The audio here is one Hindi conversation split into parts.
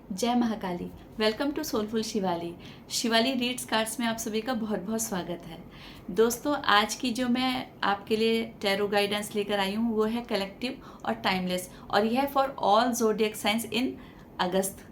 जय Mahakali. Welcome to soulful Shivali. Shivali reads cards में आप सभी का बहुत बहुत स्वागत है। दोस्तों, आज की जो मैं आपके लिए टैरो गाइडेंस लेकर आई हूँ वो है कलेक्टिव और टाइमलेस, और यह है फॉर ऑल ज़ोडिएक साइंस इन अगस्त।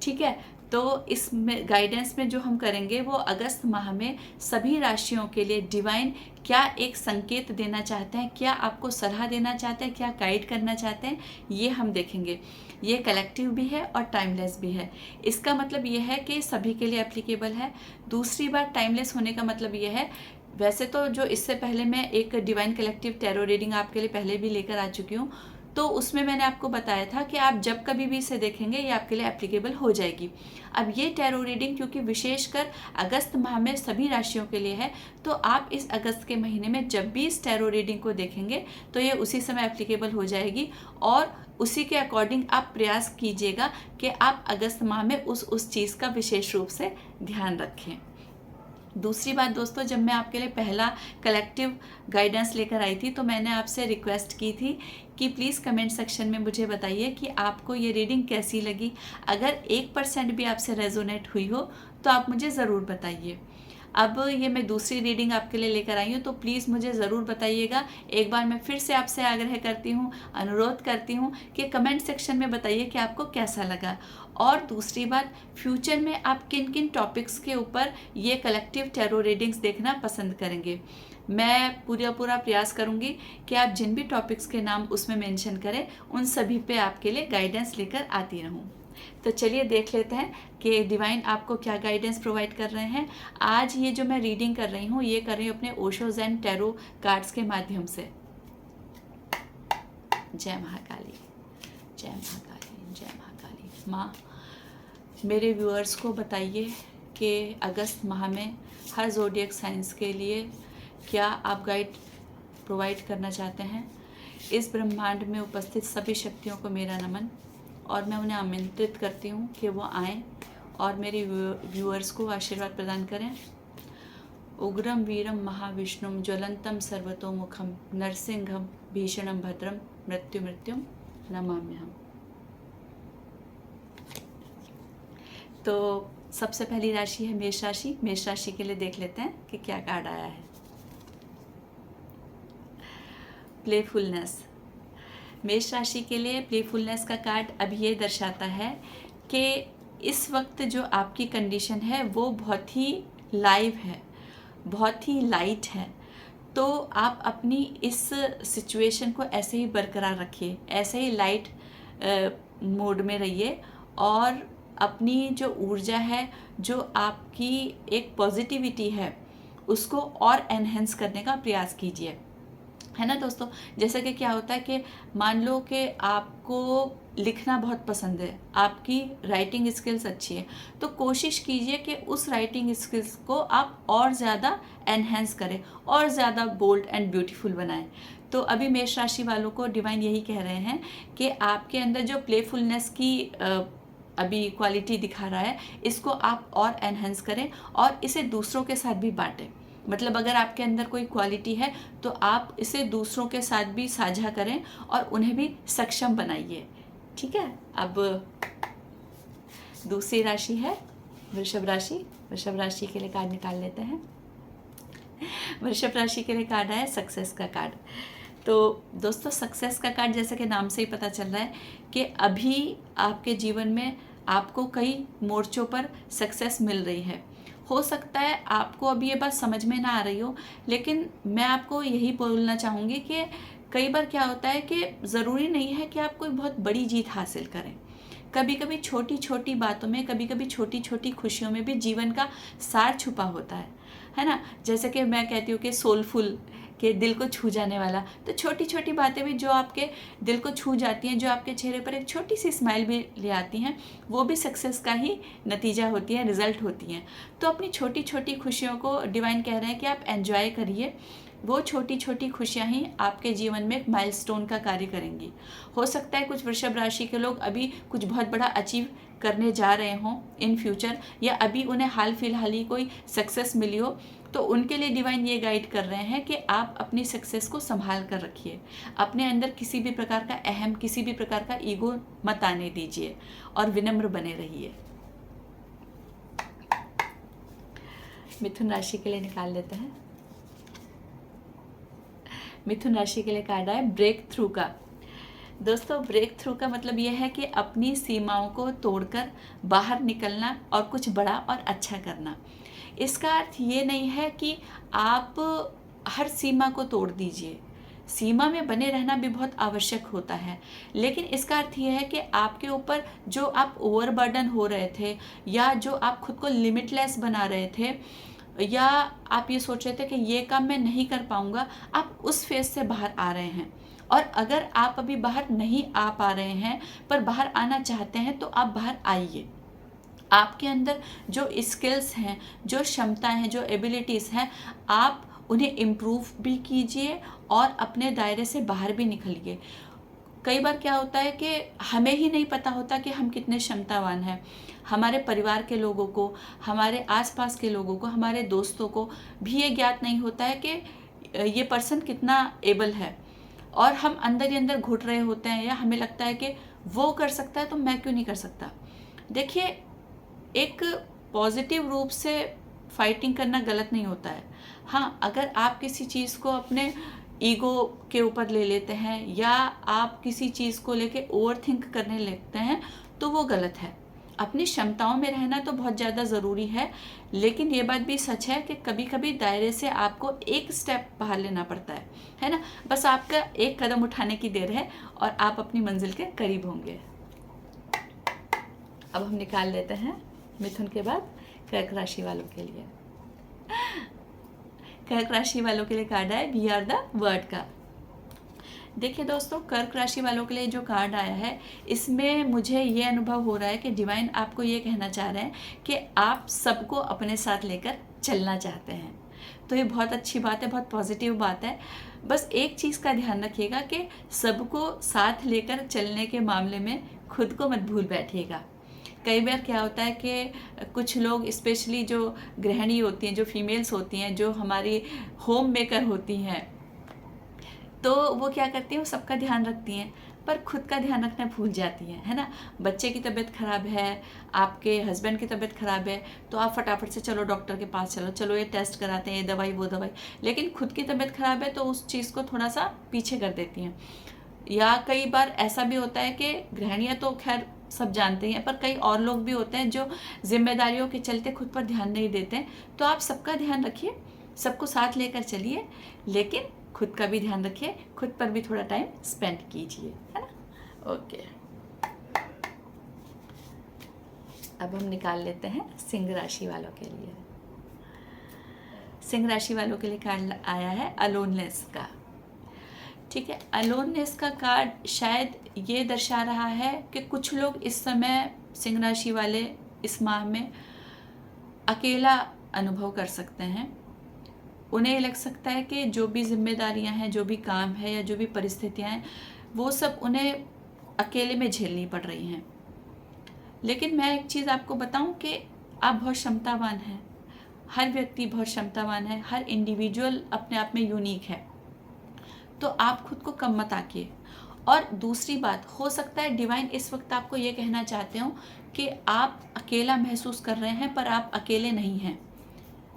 ठीक है, तो इस गाइडेंस में जो हम करेंगे वो अगस्त माह में सभी राशियों के लिए डिवाइन क्या एक संकेत देना चाहते हैं, क्या आपको सलाह देना चाहते हैं, क्या गाइड करना चाहते हैं, ये हम देखेंगे। ये कलेक्टिव भी है और टाइमलेस भी है। इसका मतलब ये है कि सभी के लिए एप्लीकेबल है। दूसरी बात, टाइमलेस होने का मतलब ये है, वैसे तो जो इससे पहले मैं एक डिवाइन कलेक्टिव टैरो रीडिंग आपके लिए पहले भी लेकर आ चुकी हूँ, तो उसमें मैंने आपको बताया था कि आप जब कभी भी इसे देखेंगे ये आपके लिए एप्लीकेबल हो जाएगी। अब ये टैरो रीडिंग क्योंकि विशेषकर अगस्त माह में सभी राशियों के लिए है, तो आप इस अगस्त के महीने में जब भी इस टैरो रीडिंग को देखेंगे तो ये उसी समय एप्लीकेबल हो जाएगी, और उसी के अकॉर्डिंग आप प्रयास कीजिएगा कि आप अगस्त माह में उस चीज़ का विशेष रूप से ध्यान रखें। दूसरी बात दोस्तों, जब मैं आपके लिए पहला कलेक्टिव गाइडेंस लेकर आई थी तो मैंने आपसे रिक्वेस्ट की थी कि प्लीज़ कमेंट सेक्शन में मुझे बताइए कि आपको ये रीडिंग कैसी लगी। अगर 1% भी आपसे रेजोनेट हुई हो तो आप मुझे ज़रूर बताइए। अब ये मैं दूसरी रीडिंग आपके लिए लेकर आई हूँ, तो प्लीज़ मुझे ज़रूर बताइएगा। एक बार मैं फिर से आपसे आग्रह करती हूँ, अनुरोध करती हूँ कि कमेंट सेक्शन में बताइए कि आपको कैसा लगा। और दूसरी बात, फ्यूचर में आप किन किन टॉपिक्स के ऊपर ये कलेक्टिव टैरो रीडिंग्स देखना पसंद करेंगे। मैं पूरा प्रयास करूँगी कि आप जिन भी टॉपिक्स के नाम उसमें मेंशन करें उन सभी पे आपके लिए गाइडेंस लेकर आती रहूँ। तो चलिए देख लेते हैं कि डिवाइन आपको क्या गाइडेंस प्रोवाइड कर रहे हैं। आज ये जो मैं रीडिंग कर रही हूँ ये कर रही हूँ अपने ओशो ज़ेन टैरो कार्ड्स के माध्यम से। जय महाकाली, जय महाकाली, जय महाकाली। माँ, मेरे व्यूअर्स को बताइए कि अगस्त माह में हर ज़ोडिएक साइंस के लिए क्या आप गाइड प्रोवाइड करना चाहते हैं। इस ब्रह्मांड में उपस्थित सभी शक्तियों को मेरा नमन, और मैं उन्हें आमंत्रित करती हूँ कि वो आएँ और मेरे व्यूअर्स को आशीर्वाद प्रदान करें। उग्रम वीरम महाविष्णुम ज्वलंतम सर्वतोमुखम नरसिंहम भीषणम भद्रम मृत्युम नमाम्यहम्। तो सबसे पहली राशि है मेष राशि। मेष राशि के लिए देख लेते हैं कि क्या कार्ड आया है। प्लेफुलनेस। मेष राशि के लिए प्लेफुलनेस का कार्ड अब ये दर्शाता है कि इस वक्त जो आपकी कंडीशन है वो बहुत ही लाइव है, बहुत ही लाइट है। तो आप अपनी इस सिचुएशन को ऐसे ही बरकरार रखिए, ऐसे ही लाइट मोड में रहिए, और अपनी जो ऊर्जा है, जो आपकी एक पॉजिटिविटी है, उसको और एनहेंस करने का प्रयास कीजिए, है ना दोस्तों। जैसे कि क्या होता है कि मान लो कि आपको लिखना बहुत पसंद है, आपकी राइटिंग स्किल्स अच्छी है, तो कोशिश कीजिए कि उस राइटिंग स्किल्स को आप और ज़्यादा एनहेंस करें, और ज़्यादा बोल्ड एंड ब्यूटीफुल बनाएं। तो अभी मेष राशि वालों को डिवाइन यही कह रहे हैं कि आपके अंदर जो प्लेफुलनेस की अभी क्वालिटी दिखा रहा है, इसको आप और एनहेंस करें और इसे दूसरों के साथ भी बांटें। मतलब अगर आपके अंदर कोई क्वालिटी है तो आप इसे दूसरों के साथ भी साझा करें और उन्हें भी सक्षम बनाइए। ठीक है, अब दूसरी राशि है वृषभ राशि। वृषभ राशि के लिए कार्ड निकाल लेते हैं। वृषभ राशि के लिए कार्ड आया सक्सेस का कार्ड। तो दोस्तों, सक्सेस का कार्ड जैसे कि नाम से ही पता चल रहा है कि अभी आपके जीवन में आपको कई मोर्चों पर सक्सेस मिल रही है। हो सकता है आपको अभी ये बात समझ में ना आ रही हो, लेकिन मैं आपको यही बोलना चाहूँगी कि कई बार क्या होता है कि ज़रूरी नहीं है कि आप कोई बहुत बड़ी जीत हासिल करें। कभी कभी छोटी छोटी बातों में, कभी कभी छोटी छोटी खुशियों में भी जीवन का सार छुपा होता है ना। जैसे कि मैं कहती हूँ कि सोलफुल, के दिल को छू जाने वाला। तो छोटी छोटी बातें भी जो आपके दिल को छू जाती हैं, जो आपके चेहरे पर एक छोटी सी स्माइल भी ले आती हैं, वो भी सक्सेस का ही नतीजा होती है, रिजल्ट होती हैं। तो अपनी छोटी छोटी खुशियों को डिवाइन कह रहे हैं कि आप एंजॉय करिए। वो छोटी छोटी खुशियाँ ही आपके जीवन में एक माइलस्टोन का कार्य करेंगी। हो सकता है कुछ वृषभ राशि के लोग अभी कुछ बहुत बड़ा अचीव करने जा रहे हों इन फ्यूचर, या अभी उन्हें हाल फिलहाल ही कोई सक्सेस मिली हो, तो उनके लिए डिवाइन ये गाइड कर रहे हैं कि आप अपनी सक्सेस को संभाल कर रखिए, अपने अंदर किसी भी प्रकार का अहम, किसी भी प्रकार का ईगो मत आने दीजिए और विनम्र बने रहिए। मिथुन राशि के लिए निकाल लेते हैं। मिथुन राशि के लिए कार्ड है ब्रेक थ्रू का। दोस्तों, ब्रेक थ्रू का मतलब यह है कि अपनी सीमाओं को तोड़कर बाहर निकलना और कुछ बड़ा और अच्छा करना। इसका अर्थ ये नहीं है कि आप हर सीमा को तोड़ दीजिए, सीमा में बने रहना भी बहुत आवश्यक होता है, लेकिन इसका अर्थ यह है कि आपके ऊपर जो आप ओवरबर्डन हो रहे थे या जो आप खुद को लिमिटलेस बना रहे थे या आप ये सोच रहे थे कि ये काम मैं नहीं कर पाऊंगा, आप उस फेज से बाहर आ रहे हैं। और अगर आप अभी बाहर नहीं आ पा रहे हैं पर बाहर आना चाहते हैं तो आप बाहर आइए। आपके अंदर जो स्किल्स हैं, जो क्षमताएं हैं, जो एबिलिटीज़ हैं, आप उन्हें इम्प्रूव भी कीजिए और अपने दायरे से बाहर भी निकलिए। कई बार क्या होता है कि हमें ही नहीं पता होता कि हम कितने क्षमतावान हैं। हमारे परिवार के लोगों को, हमारे आसपास के लोगों को, हमारे दोस्तों को भी ये ज्ञात नहीं होता है कि ये पर्सन कितना एबल है, और हम अंदर ही अंदर घुट रहे होते हैं या हमें लगता है कि वो कर सकता है तो मैं क्यों नहीं कर सकता। देखिए, एक पॉजिटिव रूप से फाइटिंग करना गलत नहीं होता है। हाँ, अगर आप किसी चीज़ को अपने ईगो के ऊपर ले लेते हैं या आप किसी चीज़ को लेके ओवर थिंक करने लगते हैं तो वो गलत है। अपनी क्षमताओं में रहना तो बहुत ज़्यादा ज़रूरी है, लेकिन ये बात भी सच है कि कभी कभी दायरे से आपको एक स्टेप बाहर लेना पड़ता है ना। बस आपका एक कदम उठाने की देर है और आप अपनी मंजिल के करीब होंगे। अब हम निकाल लेते हैं मिथुन के बाद कर्क राशि वालों के लिए। कर्क राशि वालों के लिए कार्ड है वी आर द वर्ड का। देखिए दोस्तों, कर्क राशि वालों के लिए जो कार्ड आया है इसमें मुझे ये अनुभव हो रहा है कि डिवाइन आपको ये कहना चाह रहे हैं कि आप सबको अपने साथ लेकर चलना चाहते हैं। तो ये बहुत अच्छी बात है, बहुत पॉजिटिव बात है। बस एक चीज़ का ध्यान रखिएगा कि सबको साथ लेकर चलने के मामले में खुद को मत भूल बैठिएगा। कई बार क्या होता है कि कुछ लोग, स्पेशली जो गृहिणी होती हैं, जो फीमेल्स होती हैं, जो हमारी होम मेकर होती हैं, तो वो क्या करती हैं, वो सबका ध्यान रखती हैं पर खुद का ध्यान रखना भूल जाती हैं, है ना। बच्चे की तबीयत ख़राब है, आपके हस्बैंड की तबीयत ख़राब है, तो आप फटाफट से चलो डॉक्टर के पास, चलो ये टेस्ट कराते हैं, ये दवाई वो दवाई, लेकिन खुद की तबीयत ख़राब है तो उस चीज़ को थोड़ा सा पीछे कर देती हैं। या कई बार ऐसा भी होता है कि गृहिणियाँ तो खैर सब जानते हैं, पर कई और लोग भी होते हैं जो जिम्मेदारियों के चलते खुद पर ध्यान नहीं देते हैं। तो आप सबका ध्यान रखिए, सबको साथ लेकर चलिए, लेकिन खुद का भी ध्यान रखिए, खुद पर भी थोड़ा टाइम स्पेंड कीजिए, है ना। ओके, अब हम निकाल लेते हैं सिंह राशि वालों के लिए। सिंह राशि वालों के लिए कार्ड आया है अलोननेस का। ठीक है, अलोननेस का कार्ड शायद ये दर्शा रहा है कि कुछ लोग इस समय, सिंह राशि वाले इस माह में अकेला अनुभव कर सकते हैं। उन्हें लग सकता है कि जो भी जिम्मेदारियां हैं, जो भी काम है या जो भी परिस्थितियां हैं, वो सब उन्हें अकेले में झेलनी पड़ रही हैं। लेकिन मैं एक चीज़ आपको बताऊं कि आप बहुत क्षमतावान हैं, हर व्यक्ति बहुत क्षमतावान है, हर इंडिविजुअल अपने आप में यूनिक है। तो आप खुद को कम मत आकिए। और दूसरी बात, हो सकता है डिवाइन इस वक्त आपको ये कहना चाहते हो कि आप अकेला महसूस कर रहे हैं, पर आप अकेले नहीं हैं,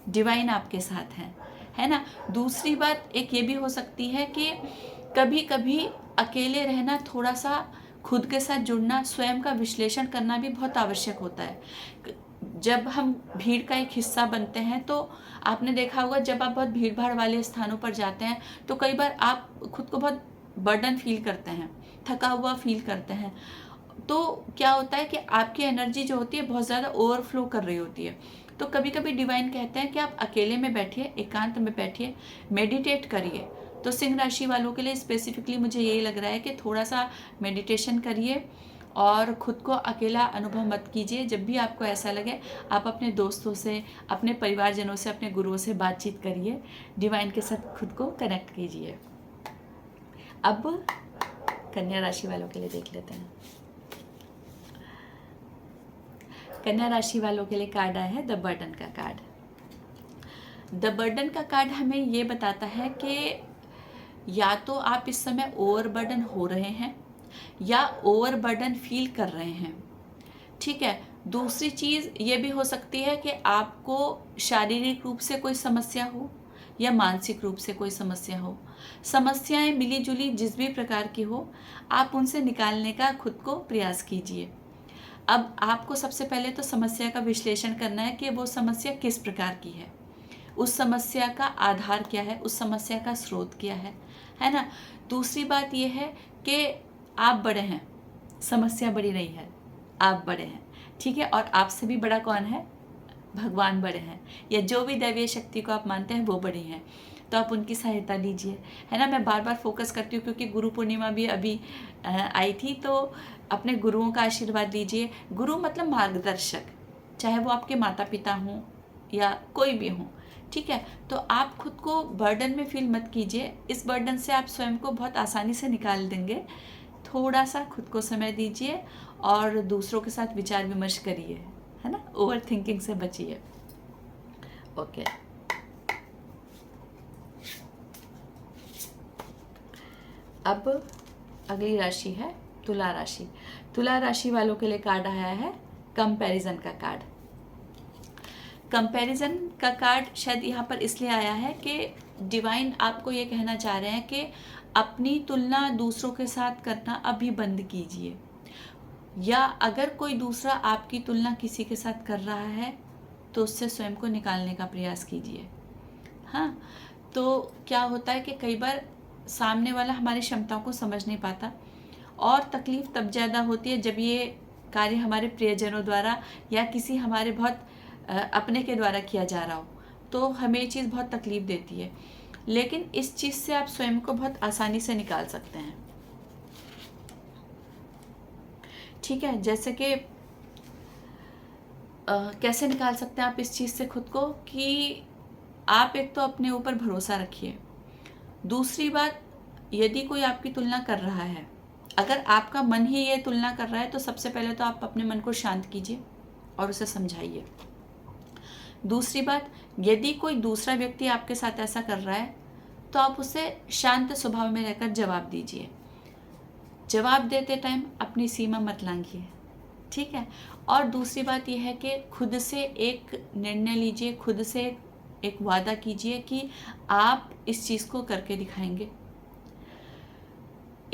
डिवाइन आपके साथ है ना। दूसरी बात एक ये भी हो सकती है कि कभी कभी अकेले रहना, थोड़ा सा खुद के साथ जुड़ना, स्वयं का विश्लेषण करना भी बहुत आवश्यक होता है। जब हम भीड़ का एक हिस्सा बनते हैं तो आपने देखा होगा, जब आप बहुत भीड़ भाड़ वाले स्थानों पर जाते हैं तो कई बार आप खुद को बहुत बर्डन फील करते हैं, थका हुआ फील करते हैं। तो क्या होता है कि आपकी एनर्जी जो होती है बहुत ज़्यादा ओवरफ्लो कर रही होती है। तो कभी कभी डिवाइन कहते हैं कि आप अकेले में बैठिए, एकांत में बैठिए, मेडिटेट करिए। तो सिंह राशि वालों के लिए स्पेसिफिकली मुझे यही लग रहा है कि थोड़ा सा मेडिटेशन करिए और ख़ुद को अकेला अनुभव मत कीजिए। जब भी आपको ऐसा लगे, आप अपने दोस्तों से, अपने परिवारजनों से, अपने गुरुओं से बातचीत करिए, डिवाइन के साथ खुद को कनेक्ट कीजिए। अब कन्या राशि वालों के लिए देख लेते हैं। कन्या राशि वालों के लिए कार्ड आया है द बर्डन का कार्ड। द बर्डन का कार्ड हमें ये बताता है कि या तो आप इस समय ओवरबर्डन हो रहे हैं या ओवरबर्डन फील कर रहे हैं। ठीक है, दूसरी चीज़ ये भी हो सकती है कि आपको शारीरिक रूप से कोई समस्या हो या मानसिक रूप से कोई समस्या हो। समस्याएं मिली जुली जिस भी प्रकार की हो, आप उनसे निकालने का खुद को प्रयास कीजिए। अब आपको सबसे पहले तो समस्या का विश्लेषण करना है कि वो समस्या किस प्रकार की है, उस समस्या का आधार क्या है, उस समस्या का स्रोत क्या है ना। दूसरी बात यह है कि आप बड़े हैं, समस्या बड़ी नहीं है, आप बड़े हैं। ठीक है, और आपसे भी बड़ा कौन है? भगवान बड़े हैं, या जो भी दैवीय शक्ति को आप मानते हैं वो बड़ी हैं, तो आप उनकी सहायता लीजिए, है ना। मैं बार बार फोकस करती हूँ क्योंकि गुरु पूर्णिमा भी अभी आई थी, तो अपने गुरुओं का आशीर्वाद लीजिए। गुरु मतलब मार्गदर्शक, चाहे वो आपके माता पिता हों या कोई भी हों। ठीक है, तो आप खुद को बर्डन में फील मत कीजिए, इस बर्डन से आप स्वयं को बहुत आसानी से निकाल देंगे। थोड़ा सा खुद को समय दीजिए और दूसरों के साथ विचार विमर्श करिए, है ना। ओवर थिंकिंग से बचिए। ओके, अब अगली राशि है तुला राशि। तुला राशि वालों के लिए कार्ड आया है कंपैरिजन का कार्ड। कंपैरिजन का कार्ड शायद यहाँ पर इसलिए आया है कि डिवाइन आपको ये कहना चाह रहे हैं कि अपनी तुलना दूसरों के साथ करना अभी बंद कीजिए, या अगर कोई दूसरा आपकी तुलना किसी के साथ कर रहा है तो उससे स्वयं को निकालने का प्रयास कीजिए। हाँ, तो क्या होता है कि कई बार सामने वाला हमारी क्षमताओं को समझ नहीं पाता, और तकलीफ़ तब ज़्यादा होती है जब ये कार्य हमारे प्रियजनों द्वारा या किसी हमारे बहुत अपने के द्वारा किया जा रहा हो, तो हमें ये चीज़ बहुत तकलीफ़ देती है। लेकिन इस चीज़ से आप स्वयं को बहुत आसानी से निकाल सकते हैं। ठीक है, जैसे कि कैसे निकाल सकते हैं आप इस चीज़ से खुद को, कि आप एक तो अपने ऊपर भरोसा रखिए। दूसरी बात, यदि कोई आपकी तुलना कर रहा है, अगर आपका मन ही ये तुलना कर रहा है, तो सबसे पहले तो आप अपने मन को शांत कीजिए और उसे समझाइए। दूसरी बात, यदि कोई दूसरा व्यक्ति आपके साथ ऐसा कर रहा है तो आप उसे शांत स्वभाव में रहकर जवाब दीजिए। जवाब देते टाइम अपनी सीमा मत लांघिए। ठीक है, और दूसरी बात यह है कि खुद से एक निर्णय लीजिए, खुद से एक वादा कीजिए कि आप इस चीज़ को करके दिखाएंगे।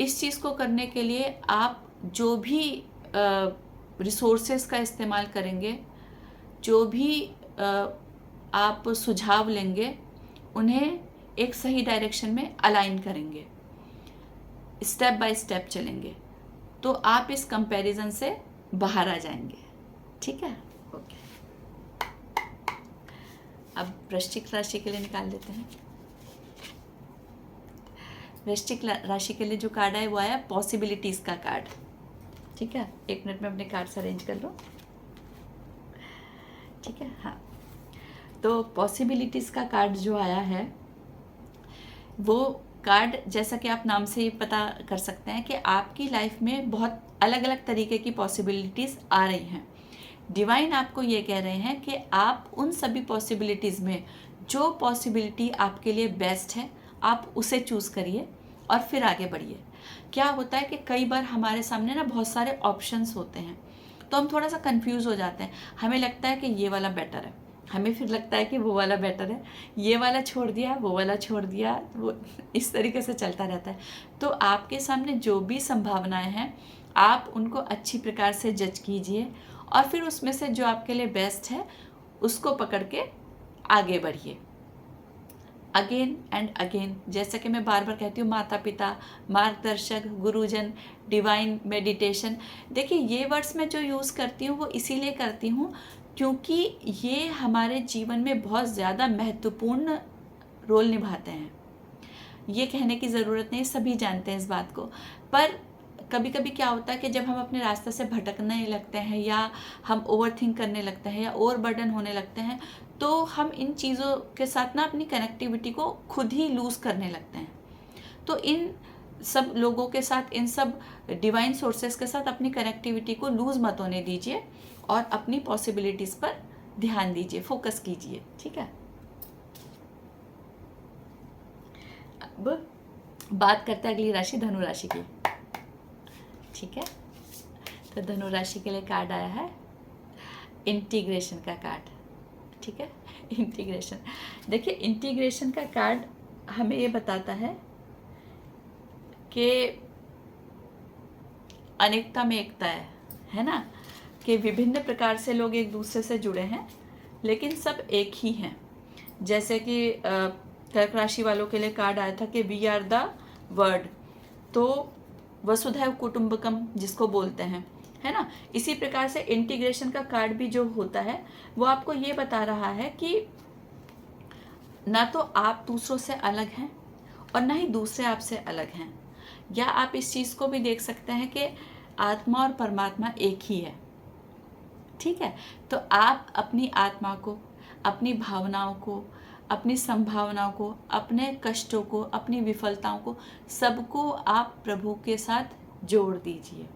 इस चीज़ को करने के लिए आप जो भी रिसोर्सेस का इस्तेमाल करेंगे, जो भी आप सुझाव लेंगे, उन्हें एक सही डायरेक्शन में अलाइन करेंगे, स्टेप बाय स्टेप चलेंगे, तो आप इस कंपैरिजन से बाहर आ जाएंगे। ठीक है, ओके। अब वृश्चिक राशि के लिए निकाल लेते हैं। वृश्चिक राशि के लिए जो कार्ड है वो आया पॉसिबिलिटीज़ का कार्ड। ठीक है, एक मिनट में अपने कार्ड्स अरेंज कर लो। ठीक है, हाँ, तो पॉसिबिलिटीज़ का कार्ड जो आया है, वो कार्ड जैसा कि आप नाम से ही पता कर सकते हैं कि आपकी लाइफ में बहुत अलग अलग तरीके की पॉसिबिलिटीज़ आ रही हैं। डिवाइन आपको ये कह रहे हैं कि आप उन सभी पॉसिबिलिटीज़ में जो पॉसिबिलिटी आपके लिए बेस्ट है, आप उसे चूज़ करिए और फिर आगे बढ़िए। क्या होता है कि कई बार हमारे सामने ना बहुत सारे ऑप्शंस होते हैं, तो हम थोड़ा सा कंफ्यूज हो जाते हैं। हमें लगता है कि ये वाला बेटर है, हमें फिर लगता है कि वो वाला बेटर है, ये वाला छोड़ दिया, वो वाला छोड़ दिया, वो इस तरीके से चलता रहता है। तो आपके सामने जो भी संभावनाएं हैं, आप उनको अच्छी प्रकार से जज कीजिए और फिर उसमें से जो आपके लिए बेस्ट है उसको पकड़ के आगे बढ़िए। अगेन एंड अगेन, जैसा कि मैं बार बार कहती हूँ, माता पिता, मार्गदर्शक, गुरुजन, डिवाइन, मेडिटेशन। देखिए, ये वर्ड्स मैं जो यूज़ करती हूँ वो इसीलिए करती हूँ क्योंकि ये हमारे जीवन में बहुत ज़्यादा महत्वपूर्ण रोल निभाते हैं। ये कहने की ज़रूरत नहीं, सभी जानते हैं इस बात को। पर कभी कभी क्या होता है कि जब हम अपने रास्ते से भटकने लगते हैं या हम ओवर थिंक करने लगते हैं या ओवर बर्डन होने लगते हैं, तो हम इन चीज़ों के साथ ना अपनी कनेक्टिविटी को खुद ही लूज़ करने लगते हैं। तो इन सब लोगों के साथ, इन सब डिवाइन सोर्सेस के साथ अपनी कनेक्टिविटी को लूज़ मत होने दीजिए और अपनी पॉसिबिलिटीज़ पर ध्यान दीजिए, फोकस कीजिए। ठीक है, बात करते हैं अगली राशि धनु राशि की। ठीक है, तो धनु राशि के लिए कार्ड आया है इंटीग्रेशन का कार्ड। ठीक है, इंटीग्रेशन। देखिए, इंटीग्रेशन का कार्ड हमें ये बताता है कि अनेकता में एकता है ना, कि विभिन्न प्रकार से लोग एक दूसरे से जुड़े हैं लेकिन सब एक ही हैं। जैसे कि कर्क राशि वालों के लिए कार्ड आया था कि वी आर द वर्ड, तो वसुधैव कुटुंबकम जिसको बोलते हैं, है ना। इसी प्रकार से इंटीग्रेशन का कार्ड भी जो होता है वो आपको ये बता रहा है कि ना तो आप दूसरों से अलग हैं और ना ही दूसरे आपसे अलग हैं। या आप इस चीज़ को भी देख सकते हैं कि आत्मा और परमात्मा एक ही है। ठीक है, तो आप अपनी आत्मा को, अपनी भावनाओं को, अपनी संभावनाओं को, अपने कष्टों को, अपनी विफलताओं को, सबको आप प्रभु के साथ जोड़ दीजिए।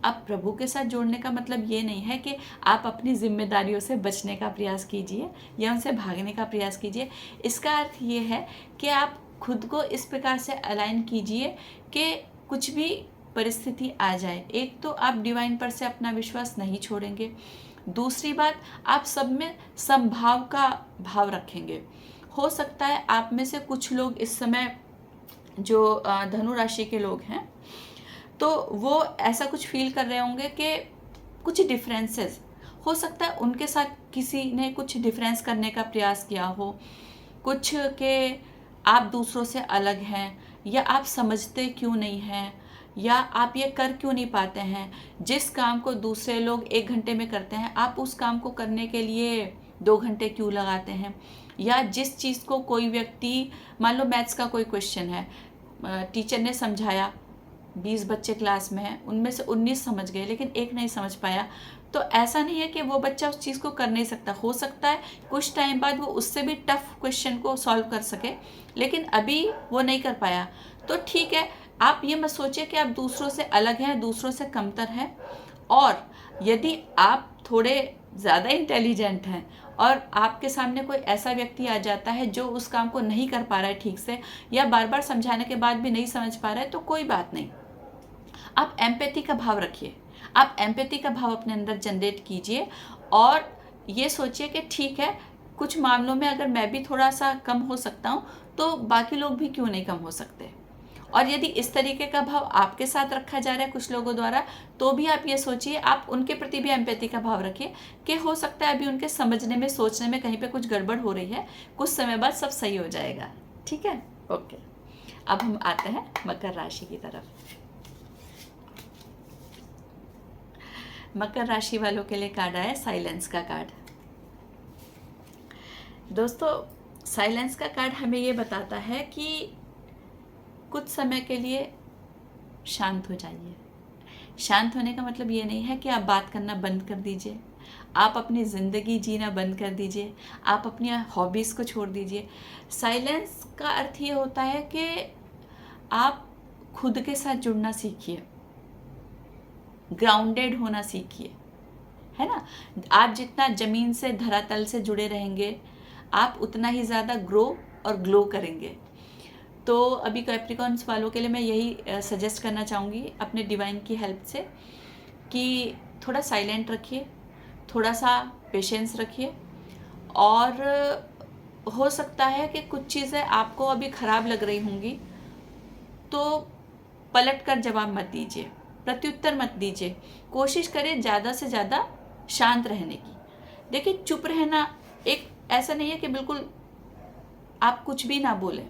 अब प्रभु के साथ जोड़ने का मतलब ये नहीं है कि आप अपनी जिम्मेदारियों से बचने का प्रयास कीजिए या उनसे भागने का प्रयास कीजिए। इसका अर्थ ये है कि आप खुद को इस प्रकार से अलाइन कीजिए कि कुछ भी परिस्थिति आ जाए, एक तो आप डिवाइन पर से अपना विश्वास नहीं छोड़ेंगे, दूसरी बात आप सब में संभाव का भाव रखेंगे। हो सकता है आप में से कुछ लोग इस समय जो धनु राशि के लोग हैं तो वो ऐसा कुछ फील कर रहे होंगे कि कुछ डिफरेंसेस हो सकता है उनके साथ किसी ने कुछ डिफरेंस करने का प्रयास किया हो, कुछ के आप दूसरों से अलग हैं या आप समझते क्यों नहीं हैं या आप ये कर क्यों नहीं पाते हैं। जिस काम को दूसरे लोग 1 घंटे में करते हैं आप उस काम को करने के लिए 2 घंटे क्यों लगाते हैं। या जिस चीज़ को कोई व्यक्ति, मान लो मैथ्स का कोई क्वेश्चन है, टीचर ने समझाया, 20 बच्चे क्लास में हैं, उनमें से 19 समझ गए लेकिन एक नहीं समझ पाया, तो ऐसा नहीं है कि वो बच्चा उस चीज़ को कर नहीं सकता। हो सकता है कुछ टाइम बाद वो उससे भी टफ क्वेश्चन को सॉल्व कर सके, लेकिन अभी वो नहीं कर पाया। तो ठीक है, आप ये मत सोचिए कि आप दूसरों से अलग हैं, दूसरों से कमतर हैं। और यदि आप थोड़े ज़्यादा इंटेलिजेंट हैं और आपके सामने कोई ऐसा व्यक्ति आ जाता है जो उस काम को नहीं कर पा रहा है ठीक से, या बार बार समझाने के बाद भी नहीं समझ पा रहा है, तो कोई बात नहीं, आप एम्पैथी का भाव रखिए। आप एम्पैथी का भाव अपने अंदर जनरेट कीजिए और ये सोचिए कि ठीक है, कुछ मामलों में अगर मैं भी थोड़ा सा कम हो सकता हूँ तो बाकी लोग भी क्यों नहीं कम हो सकते। और यदि इस तरीके का भाव आपके साथ रखा जा रहा है कुछ लोगों द्वारा, तो भी आप ये सोचिए, आप उनके प्रति भी एम्पैथी का भाव रखिए कि हो सकता है अभी उनके समझने में, सोचने में कहीं पे कुछ गड़बड़ हो रही है, कुछ समय बाद सब सही हो जाएगा। ठीक है, ओके। अब हम आते हैं मकर राशि की तरफ। मकर राशि वालों के लिए कार्ड आया साइलेंस का कार्ड। दोस्तों, साइलेंस का कार्ड हमें ये बताता है कि कुछ समय के लिए शांत हो जाइए। शांत होने का मतलब ये नहीं है कि आप बात करना बंद कर दीजिए, आप अपनी ज़िंदगी जीना बंद कर दीजिए, आप अपनी हॉबीज़ को छोड़ दीजिए। साइलेंस का अर्थ ये होता है कि आप खुद के साथ जुड़ना सीखिए, ग्राउंडेड होना सीखिए, है ना। आप जितना ज़मीन से, धरातल से जुड़े रहेंगे, आप उतना ही ज़्यादा ग्रो और ग्लो करेंगे। तो अभी कैप्रिकॉन्स वालों के लिए मैं यही सजेस्ट करना चाहूँगी अपने डिवाइन की हेल्प से कि थोड़ा साइलेंट रखिए, थोड़ा सा पेशेंस रखिए। और हो सकता है कि कुछ चीज़ें आपको अभी ख़राब लग रही होंगी तो पलट कर जवाब मत दीजिए, प्रत्युत्तर मत दीजिए। कोशिश करें ज़्यादा से ज़्यादा शांत रहने की। देखिए, चुप रहना एक ऐसा नहीं है कि बिल्कुल आप कुछ भी ना बोलें,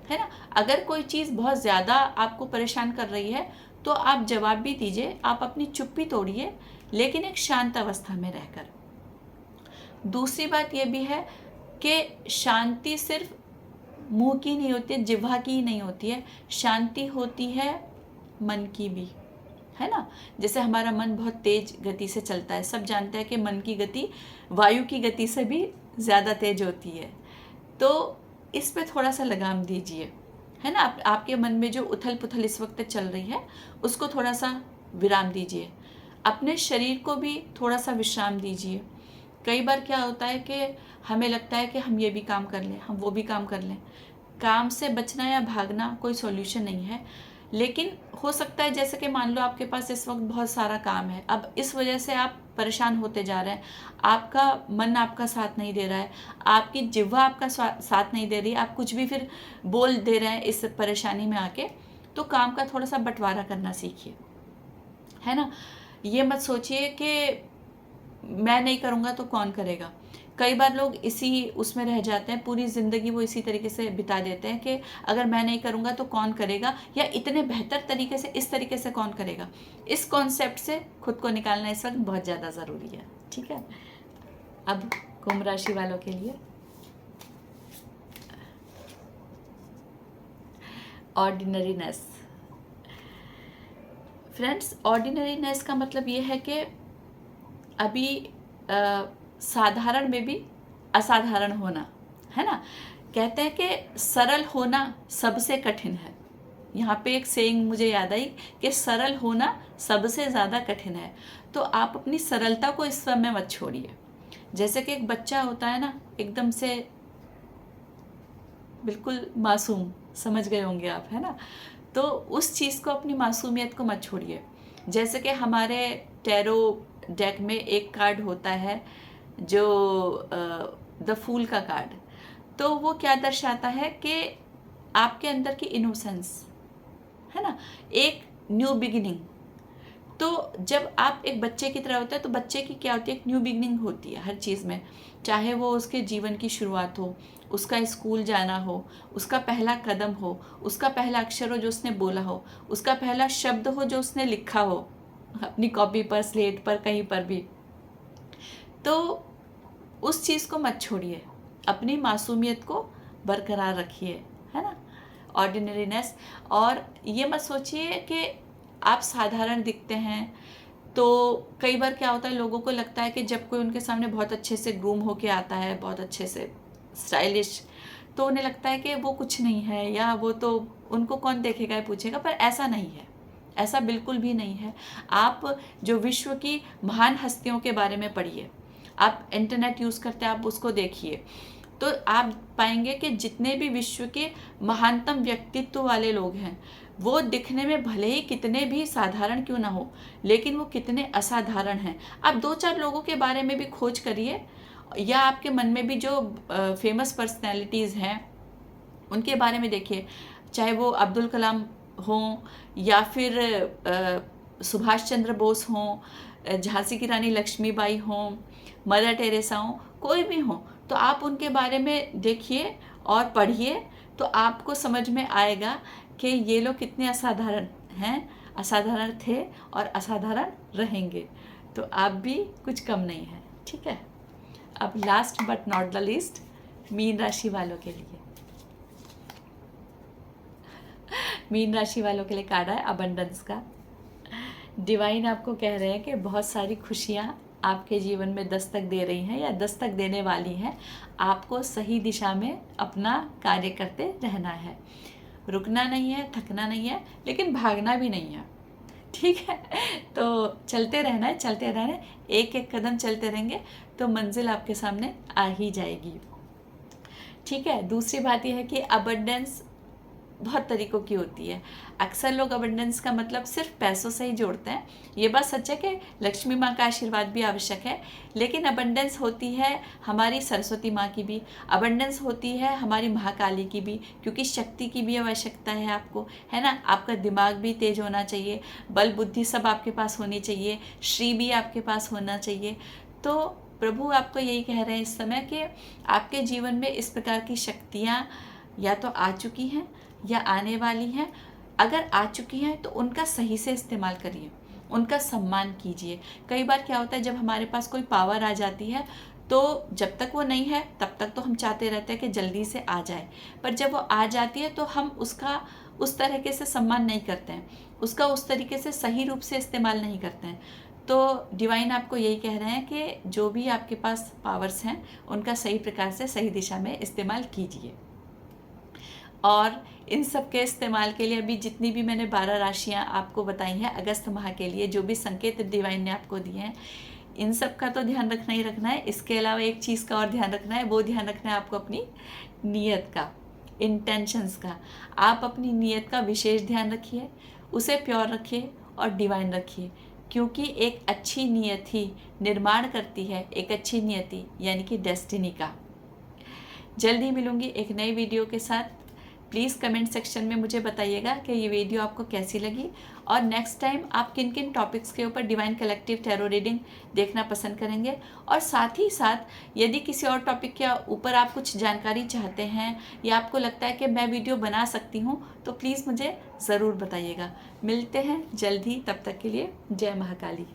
है ना। अगर कोई चीज़ बहुत ज़्यादा आपको परेशान कर रही है तो आप जवाब भी दीजिए, आप अपनी चुप्पी तोड़िए, लेकिन एक शांत अवस्था में रहकर। दूसरी बात यह भी है कि शांति सिर्फ मुंह की नहीं होती है, जिह्वा की ही नहीं होती है, शांति होती है मन की भी, है ना। जैसे हमारा मन बहुत तेज गति से चलता है, सब जानते हैं कि मन की गति वायु की गति से भी ज़्यादा तेज होती है। तो इस पे थोड़ा सा लगाम दीजिए, है ना। आपके मन में जो उथल पुथल इस वक्त चल रही है उसको थोड़ा सा विराम दीजिए, अपने शरीर को भी थोड़ा सा विश्राम दीजिए। कई बार क्या होता है कि हमें लगता है कि हम ये भी काम कर लें, हम वो भी काम कर लें, काम से बचना या भागना कोई सॉल्यूशन नहीं है, लेकिन हो सकता है जैसे कि मान लो आपके पास इस वक्त बहुत सारा काम है, अब इस वजह से आप परेशान होते जा रहे हैं, आपका मन आपका साथ नहीं दे रहा है, आपकी जिह्वा आपका साथ नहीं दे रही, आप कुछ भी फिर बोल दे रहे हैं इस परेशानी में आके, तो काम का थोड़ा सा बंटवारा करना सीखिए, है ना। ये मत सोचिए कि मैं नहीं करूँगा तो कौन करेगा। कई बार लोग इसी उसमें रह जाते हैं, पूरी ज़िंदगी वो इसी तरीके से बिता देते हैं कि अगर मैं नहीं करूँगा तो कौन करेगा, या इतने बेहतर तरीके से इस तरीके से कौन करेगा। इस कॉन्सेप्ट से खुद को निकालना इस वक्त बहुत ज़्यादा ज़रूरी है, ठीक है। अब कुंभ राशि वालों के लिए ऑर्डिनरीनेस। फ्रेंड्स, ऑर्डिनरीनेस का मतलब ये है कि अभी साधारण में भी असाधारण होना, है ना। कहते हैं कि सरल होना सबसे कठिन है। यहाँ पे एक सेइंग मुझे याद आई कि सरल होना सबसे ज़्यादा कठिन है। तो आप अपनी सरलता को इस समय मत छोड़िए। जैसे कि एक बच्चा होता है ना, एकदम से बिल्कुल मासूम, समझ गए होंगे आप, है ना। तो उस चीज़ को, अपनी मासूमियत को मत छोड़िए। जैसे कि हमारे टैरो डेक में एक कार्ड होता है जो द फूल का कार्ड, तो वो क्या दर्शाता है कि आपके अंदर की इनोसेंस, है ना, एक न्यू बिगिनिंग। तो जब आप एक बच्चे की तरह होते हैं तो बच्चे की क्या होती है, एक न्यू बिगिनिंग होती है हर चीज़ में, चाहे वो उसके जीवन की शुरुआत हो, उसका स्कूल जाना हो, उसका पहला कदम हो, उसका पहला अक्षर हो जो उसने बोला हो, उसका पहला शब्द हो जो उसने लिखा हो अपनी कॉपी पर, स्लेट पर, कहीं पर भी। तो उस चीज़ को मत छोड़िए, अपनी मासूमियत को बरकरार रखिए, है ना, ऑर्डिनरीनेस। और ये मत सोचिए कि आप साधारण दिखते हैं। तो कई बार क्या होता है, लोगों को लगता है कि जब कोई उनके सामने बहुत अच्छे से ग्रूम होके आता है, बहुत अच्छे से स्टाइलिश, तो उन्हें लगता है कि वो कुछ नहीं है, या वो तो उनको कौन देखेगा या पूछेगा। पर ऐसा नहीं है, ऐसा बिल्कुल भी नहीं है। आप जो विश्व की महान हस्तियों के बारे में पढ़िए, आप इंटरनेट यूज़ करते हैं, आप उसको देखिए, तो आप पाएंगे कि जितने भी विश्व के महानतम व्यक्तित्व वाले लोग हैं, वो दिखने में भले ही कितने भी साधारण क्यों ना हो, लेकिन वो कितने असाधारण हैं। आप दो चार लोगों के बारे में भी खोज करिए, या आपके मन में भी जो फेमस पर्सनैलिटीज़ हैं उनके बारे में देखिए, चाहे वो अब्दुल कलाम हों, या फिर सुभाष चंद्र बोस हों, झांसी की रानी लक्ष्मीबाई हों, मदर टेरेसा हों, कोई भी हों, तो आप उनके बारे में देखिए और पढ़िए, तो आपको समझ में आएगा कि ये लोग कितने असाधारण हैं, असाधारण थे और असाधारण रहेंगे। तो आप भी कुछ कम नहीं हैं, ठीक है। अब last but not the least, mean राशि वालों के लिए। मीन राशि वालों के लिए कार्ड है अबंडेंस का। डिवाइन आपको कह रहे हैं कि बहुत सारी खुशियाँ आपके जीवन में दस्तक दे रही हैं या दस्तक देने वाली हैं। आपको सही दिशा में अपना कार्य करते रहना है, रुकना नहीं है, थकना नहीं है, लेकिन भागना भी नहीं है, ठीक है। तो चलते रहना है, चलते रहना है, एक एक कदम चलते रहेंगे तो मंजिल आपके सामने आ ही जाएगी, ठीक है। दूसरी बात यह है कि अबंडेंस बहुत तरीक़ों की होती है। अक्सर लोग अबंडेंस का मतलब सिर्फ पैसों से ही जोड़ते हैं। ये बात सच है कि लक्ष्मी माँ का आशीर्वाद भी आवश्यक है, लेकिन अबंडेंस होती है हमारी सरस्वती माँ की भी, अबंडेंस होती है हमारी महाकाली की भी, क्योंकि शक्ति की भी आवश्यकता है आपको, है ना। आपका दिमाग भी तेज होना चाहिए, बल बुद्धि सब आपके पास होनी चाहिए, श्री भी आपके पास होना चाहिए। तो प्रभु आपको यही कह रहे हैं इस समय कि आपके जीवन में इस प्रकार की शक्तियाँ या तो आ चुकी हैं या आने वाली हैं। अगर आ चुकी हैं तो उनका सही से इस्तेमाल करिए, उनका सम्मान कीजिए। कई बार क्या होता है, जब हमारे पास कोई पावर आ जाती है तो जब तक वो नहीं है तब तक तो हम चाहते रहते हैं कि जल्दी से आ जाए, पर जब वो आ जाती है तो हम उसका उस तरीके से सम्मान नहीं करते हैं, उसका उस तरीके से सही रूप से इस्तेमाल नहीं करते हैं। तो डिवाइन आपको यही कह रहे हैं कि जो भी आपके पास पावर्स हैं उनका सही प्रकार से सही दिशा में इस्तेमाल कीजिए। और इन सब के इस्तेमाल के लिए अभी जितनी भी मैंने 12 राशियाँ आपको बताई हैं अगस्त माह के लिए, जो भी संकेत डिवाइन ने आपको दिए हैं, इन सब का तो ध्यान रखना ही रखना है। इसके अलावा एक चीज़ का और ध्यान रखना है, वो ध्यान रखना है आपको अपनी नीयत का। इंटेंशंस का। आप अपनी नीयत का विशेष ध्यान रखिए, उसे प्योर रखिए और डिवाइन रखिए, क्योंकि एक अच्छी नीयत ही निर्माण करती है एक अच्छी नियति यानी कि डेस्टिनी का। जल्द ही मिलूंगी एक नई वीडियो के साथ। प्लीज़ कमेंट सेक्शन में मुझे बताइएगा कि ये वीडियो आपको कैसी लगी और नेक्स्ट टाइम आप किन किन टॉपिक्स के ऊपर डिवाइन कलेक्टिव टैरो रीडिंग देखना पसंद करेंगे। और साथ ही साथ यदि किसी और टॉपिक के ऊपर आप कुछ जानकारी चाहते हैं या आपको लगता है कि मैं वीडियो बना सकती हूँ तो प्लीज़ मुझे ज़रूर बताइएगा। मिलते हैं जल्द ही, तब तक के लिए जय महाकाली।